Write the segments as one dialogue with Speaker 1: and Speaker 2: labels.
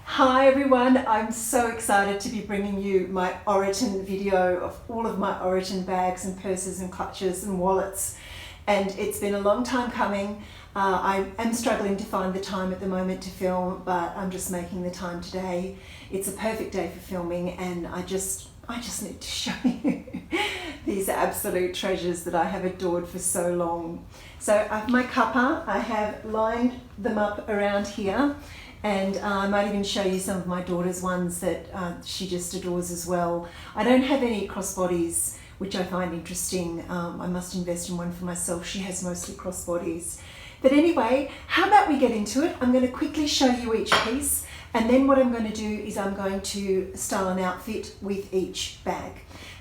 Speaker 1: Hi everyone, I'm so excited to be bringing you my Oroton video of all of my Oroton bags and purses and clutches and wallets. And it's been a long time coming. I am struggling to find the time at the moment to film, but I'm just making the time today. It's a perfect day for filming and I just need to show you these absolute treasures that I have adored for so long. So I have my cuppa, I have lined them up around here. And I might even show you some of my daughter's ones that she just adores as well. I don't have any crossbodies, which I find interesting. I must invest in one for myself. She has mostly crossbodies. But anyway, how about we get into it? I'm going to quickly show you each piece. And then what I'm going to do is I'm going to style an outfit with each bag.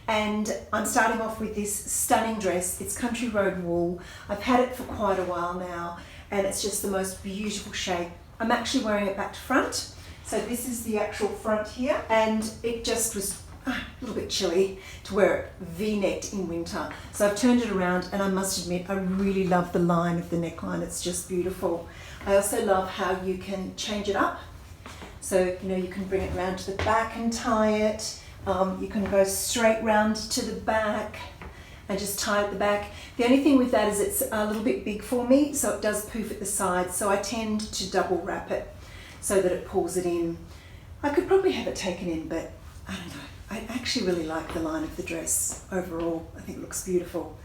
Speaker 1: And I'm starting off with this stunning dress. It's Country Road wool. I've had it for quite a while now. And it's just the most beautiful shape. I'm actually wearing it back to front. So this is the actual front here. And it just was a little bit chilly to wear it V-necked in winter. So I've turned it around and I must admit, I really love the line of the neckline. It's just beautiful. I also love how you can change it up. So, you know, you can bring it around to the back and tie it. You can go straight round to the back and just tie at the back. The only thing with that is it's a little bit big for me, so it does poof at the sides, so I tend to double wrap it so that it pulls it in. I could probably have it taken in, but I don't know. I actually really like the line of the dress overall. I think it looks beautiful.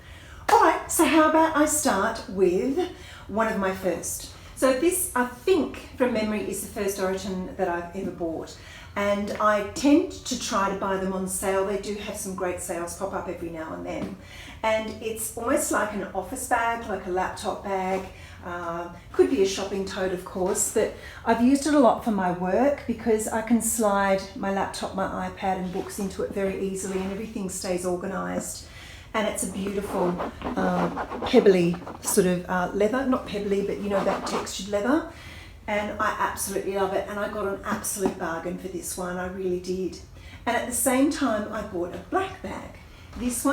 Speaker 1: All right, so how about I start with one of my first. So this, I think, from memory, is the first Oroton that I've ever bought. And I tend to try to buy them on sale. They do have some great sales pop up every now and then. And it's almost like an office bag, like a laptop bag. Could be a shopping tote, of course, but I've used it a lot for my work because I can slide my laptop, my iPad and books into it very easily and everything stays organised. And it's a beautiful pebbly sort of leather, not pebbly, but you know, that textured leather. And I absolutely love it. And I got an absolute bargain for this one, I really did. And at the same time, I bought a black bag. This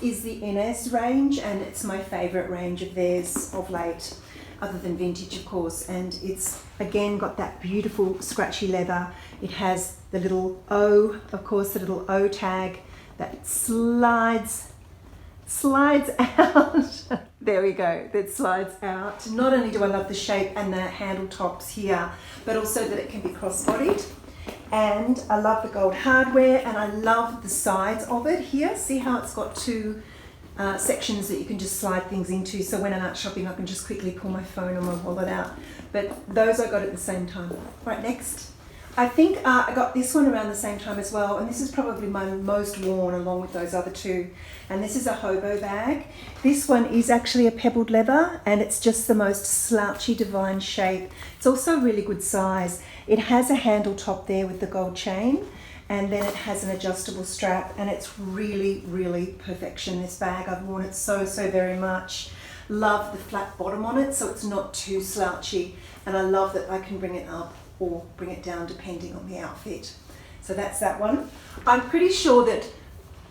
Speaker 1: is the NS range, and it's my favourite range of theirs of late, other than vintage, of course. And it's, again, got that beautiful scratchy leather. It has the little O, of course, the little O tag that slides out. There we go, that slides out. Not only do I love the shape and the handle tops here, but also that it can be cross-bodied. And I love the gold hardware, and I love the sides of it here. See how it's got two sections that you can just slide things into, so when I'm out shopping I can just quickly pull my phone or my wallet out. But those I got at the same time. Right, next. I think I got this one around the same time as well, and this is probably my most worn along with those other two. And this is a hobo bag. This one is actually a pebbled leather, and it's just the most slouchy divine shape. It's also a really good size. It has a handle top there with the gold chain, and then it has an adjustable strap, and it's really, really perfection, this bag. I've worn it so very much. Love the flat bottom on it, so it's not too slouchy, and I love that I can bring it up or bring it down depending on the outfit. So that's that one. I'm pretty sure that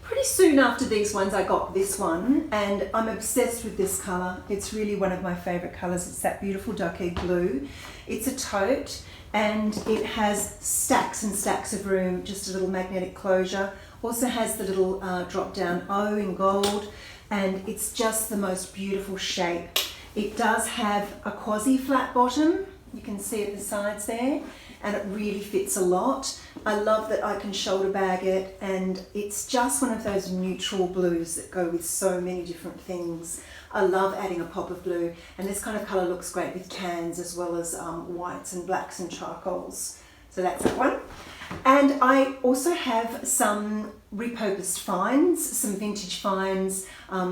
Speaker 1: pretty soon after these ones I got this one, and I'm obsessed with this colour. It's really one of my favourite colours. It's that beautiful duck egg blue. It's a tote and it has stacks and stacks of room, just a little magnetic closure. Also has the little drop down O in gold, and it's just the most beautiful shape. It does have a quasi flat bottom. You can see at the sides there, and it really fits a lot. I love that I can shoulder bag it, and it's just one of those neutral blues that go with so many different things. I love adding a pop of blue, and this kind of colour looks great with tans as well as whites and blacks and charcoals. So that's that one. And I also have some repurposed finds, some vintage finds.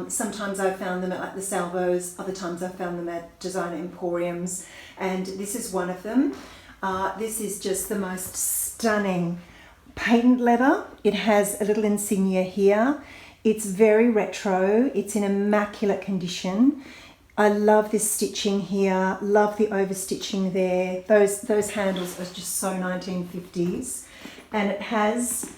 Speaker 1: Sometimes I've found them at like the Salvos, other times I've found them at designer emporiums, and this is one of them. This is just the most stunning patent leather. It has a little insignia here. It's very retro. It's in immaculate condition. I love this stitching here, love the overstitching there. Those handles are just so 1950s. And it has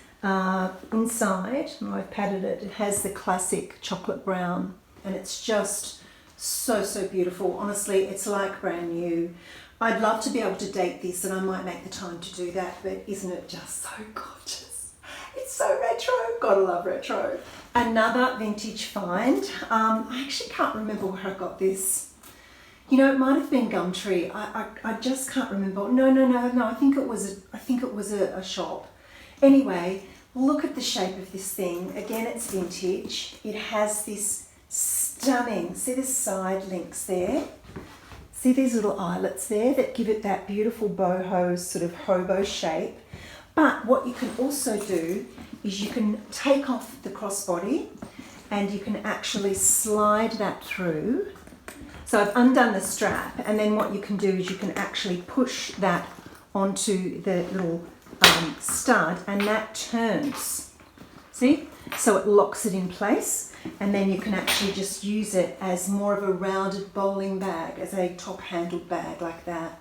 Speaker 1: inside, I've padded it, it has the classic chocolate brown, and it's just so beautiful. Honestly, it's like brand new. I'd love to be able to date this, and I might make the time to do that, but isn't it just so gorgeous? It's so retro. Gotta love retro. Another vintage find. I actually can't remember where I got this. You know, it might have been Gumtree. I just can't remember. No. I think it was a shop. Anyway, look at the shape of this thing. Again, it's vintage. It has this stunning, see the side links there? See these little eyelets there that give it that beautiful boho sort of hobo shape. But what you can also do is you can take off the crossbody and you can actually slide that through. So I've undone the strap, and then what you can do is you can actually push that onto the little stud, and that turns. See? So it locks it in place, and then you can actually just use it as more of a rounded bowling bag, as a top-handled bag like that.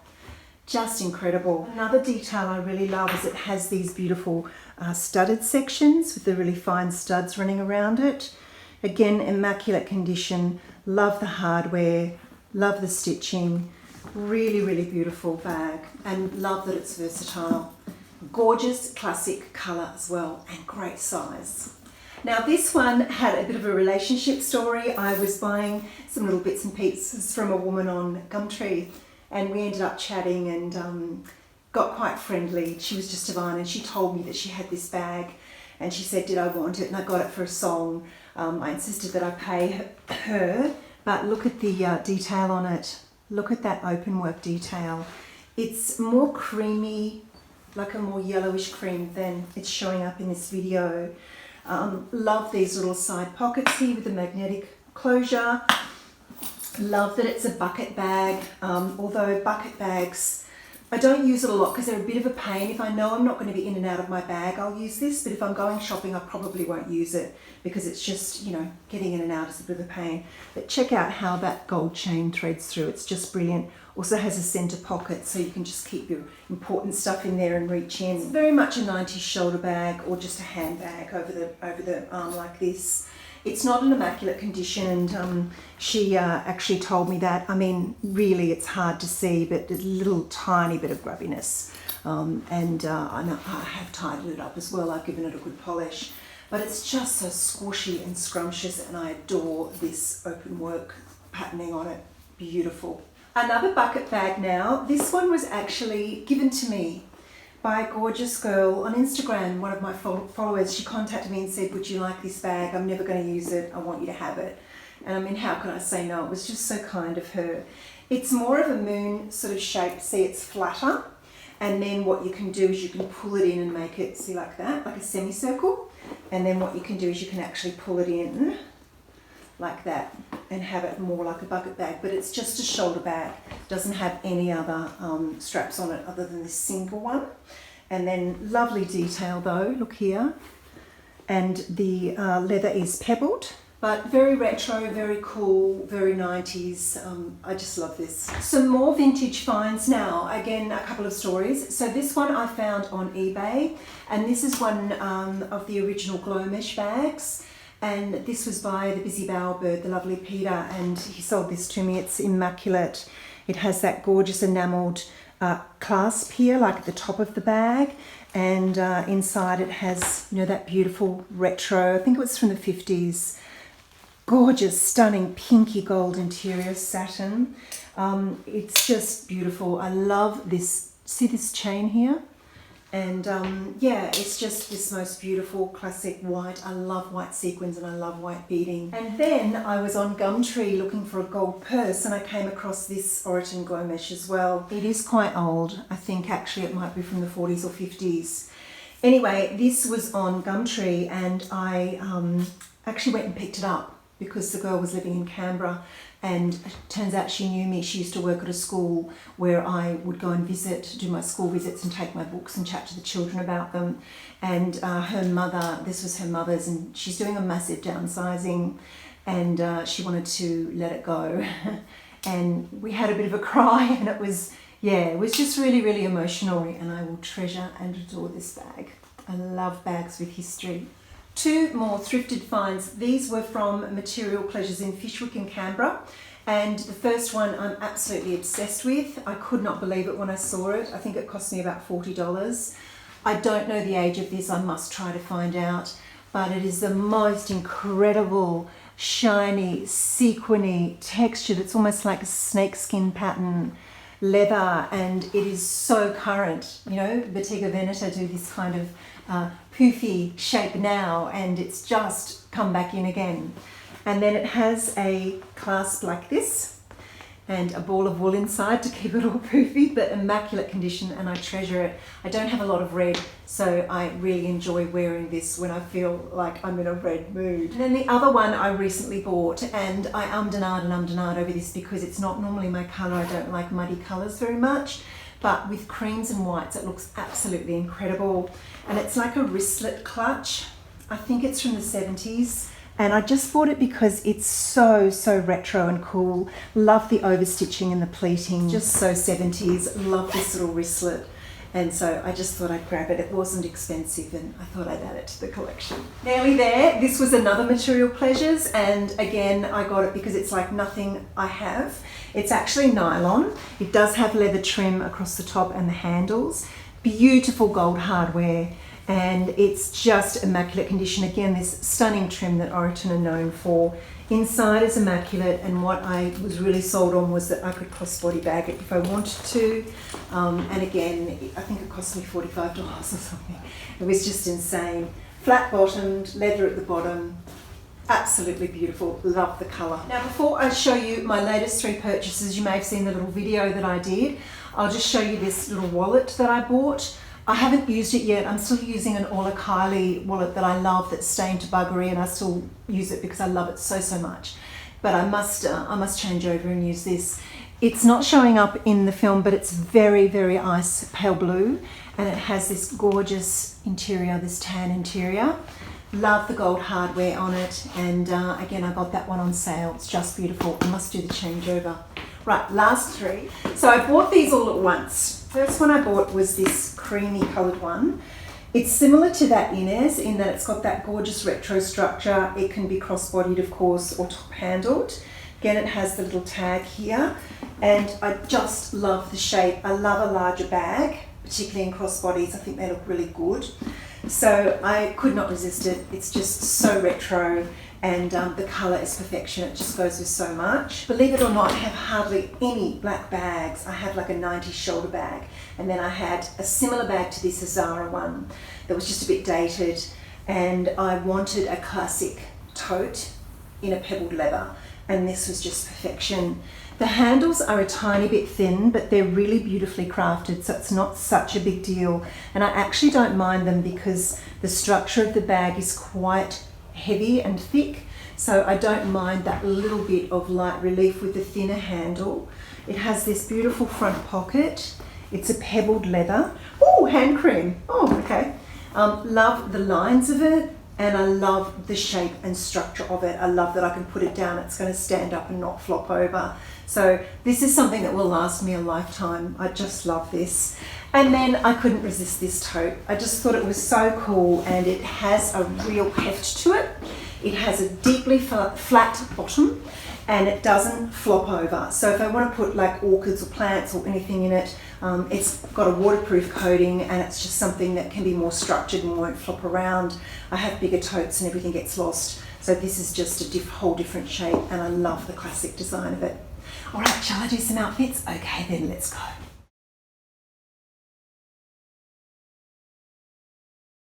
Speaker 1: Just incredible. Another detail I really love is it has these beautiful studded sections with the really fine studs running around it. Again, immaculate condition. Love the hardware, love the stitching. Really, really beautiful bag, and love that it's versatile. Gorgeous classic colour as well, and great size. Now this one had a bit of a relationship story. I was buying some little bits and pieces from a woman on Gumtree, and we ended up chatting and got quite friendly. She was just divine, and she told me that she had this bag, and she said, did I want it? And I got it for a song. I insisted that I pay her, but look at the detail on it. Look at that open work detail. It's more creamy, like a more yellowish cream than it's showing up in this video. Love these little side pockets here with the magnetic closure. Love that it's a bucket bag, although bucket bags, I don't use it a lot because they're a bit of a pain. If I know I'm not going to be in and out of my bag, I'll use this, but if I'm going shopping, I probably won't use it because it's just, you know, getting in and out is a bit of a pain. But check out how that gold chain threads through. It's just brilliant. Also has a center pocket, so you can just keep your important stuff in there and reach in. It's very much a 90s shoulder bag or just a handbag over the arm like this. It's not an immaculate condition, and she actually told me that. I mean, really, it's hard to see, but a little tiny bit of grubbiness. I have tidied it up as well. I've given it a good polish. But it's just so squishy and scrumptious, and I adore this open work patterning on it. Beautiful. Another bucket bag now. This one was actually given to me by a gorgeous girl on Instagram. One of my followers, she contacted me and said, would you like this bag? I'm never going to use it. I want you to have it. And I mean, how could I say no? It was just so kind of her. It's more of a moon sort of shape. See, it's flatter. And then what you can do is you can pull it in and make it, see, like that, like a semicircle. And then what you can do is you can actually pull it in like that and have it more like a bucket bag, but it's just a shoulder bag. Doesn't have any other straps on it other than this single one. And then lovely detail though, look here. And the leather is pebbled, but very retro, very cool, very 90s. I just love this. Some more vintage finds now. Again, a couple of stories. So this one I found on eBay, and this is one of the original glow mesh bags. And this was by the Busy Bowerbird, the lovely Peter, and he sold this to me. It's immaculate. It has that gorgeous enamelled clasp here, like at the top of the bag, and inside it has, you know, that beautiful retro, I think it was from the 50s, gorgeous, stunning pinky gold interior satin. It's just beautiful. I love this. See this chain here? And yeah, it's just this most beautiful classic white. I love white sequins and I love white beading. And then I was on Gumtree looking for a gold purse, and I came across this Oroton glow mesh as well. It is quite old. I think actually it might be from the 40s or 50s. Anyway, this was on Gumtree, and I actually went and picked it up because the girl was living in Canberra, and it turns out she knew me. She used to work at a school where I would go and visit, do my school visits and take my books and chat to the children about them. And her mother, this was her mother's, and she's doing a massive downsizing, and she wanted to let it go. And we had a bit of a cry, and it was just really, really emotional, and I will treasure and adore this bag. I love bags with history. Two more thrifted finds. These were from Material Pleasures in Fishwick in Canberra, And the first one I'm absolutely obsessed with. I could not believe it when I saw it. I think it cost me about $40. I don't know the age of this, I must try to find out, but it is the most incredible, shiny, sequiny texture that's almost like a snakeskin pattern leather, and it is so current. You know, Bottega Veneta do this kind of poofy shape now, and it's just come back in again. And then it has a clasp like this and a ball of wool inside to keep it all poofy, but immaculate condition, and I treasure it. I don't have a lot of red, so I really enjoy wearing this when I feel like I'm in a red mood. And then the other one I recently bought, and I ummed and ahed over this because it's not normally my colour. I don't like muddy colours very much, but with creams and whites it looks absolutely incredible. And it's like a wristlet clutch. I think it's from the 70s. And I just bought it because it's so retro and cool. Love the overstitching and the pleating, just so 70s. Love this little wristlet. And so I just thought I'd grab it. It wasn't expensive, and I thought I'd add it to the collection. Nearly there. This was another Material Pleasures, and again, I got it because it's like nothing I have. It's actually nylon. It does have leather trim across the top and the handles. Beautiful gold hardware. And it's just immaculate condition. Again, this stunning trim that Oroton are known for. Inside is immaculate, and what I was really sold on was that I could crossbody bag it if I wanted to. And again, I think it cost me $45 or something. It was just insane. Flat bottomed, leather at the bottom. Absolutely beautiful. Love the colour. Now, before I show you my latest 3 purchases, you may have seen the little video that I did. I'll just show you this little wallet that I bought. I haven't used it yet. I'm still using an Orla Kylie wallet that I love that's stained to buggery, and I still use it because I love it so much. But I must change over and use this. It's not showing up in the film, but it's very ice pale blue, and it has this gorgeous interior, this tan interior. Love the gold hardware on it, and again, I got that one on sale. It's just beautiful. I must do the changeover. Right, last 3. So I bought these all at once. First one I bought was this creamy coloured one. It's similar to that Inez in that it's got that gorgeous retro structure. It can be cross-bodied, of course, or top-handled. Again, it has the little tag here, and I just love the shape. I love a larger bag, particularly in crossbodies. I think they look really good. So I could not resist it. It's just so retro, and the colour is perfection. It just goes with so much. Believe it or not, I have hardly any black bags. I have like a 90s shoulder bag, and then I had a similar bag to this Zara one that was just a bit dated, and I wanted a classic tote in a pebbled leather, and this was just perfection. The handles are a tiny bit thin, but they're really beautifully crafted, so it's not such a big deal. And I actually don't mind them because the structure of the bag is quite heavy and thick, so I don't mind that little bit of light relief with the thinner handle. It has this beautiful front pocket. It's a pebbled leather. Oh, hand cream. Oh, okay. Love the lines of it, and I love the shape and structure of it. I love that I can put it down. It's going to stand up and not flop over. So this is something that will last me a lifetime. I just love this. And then I couldn't resist this tote. I just thought it was so cool, and it has a real heft to it. It has a deeply flat bottom, and it doesn't flop over. So if I want to put like orchids or plants or anything in it, it's got a waterproof coating, and it's just something that can be more structured and won't flop around. I have bigger totes and everything gets lost. So this is just a whole different shape, and I love the classic design of it. All right, shall I do some outfits? Okay, then let's go.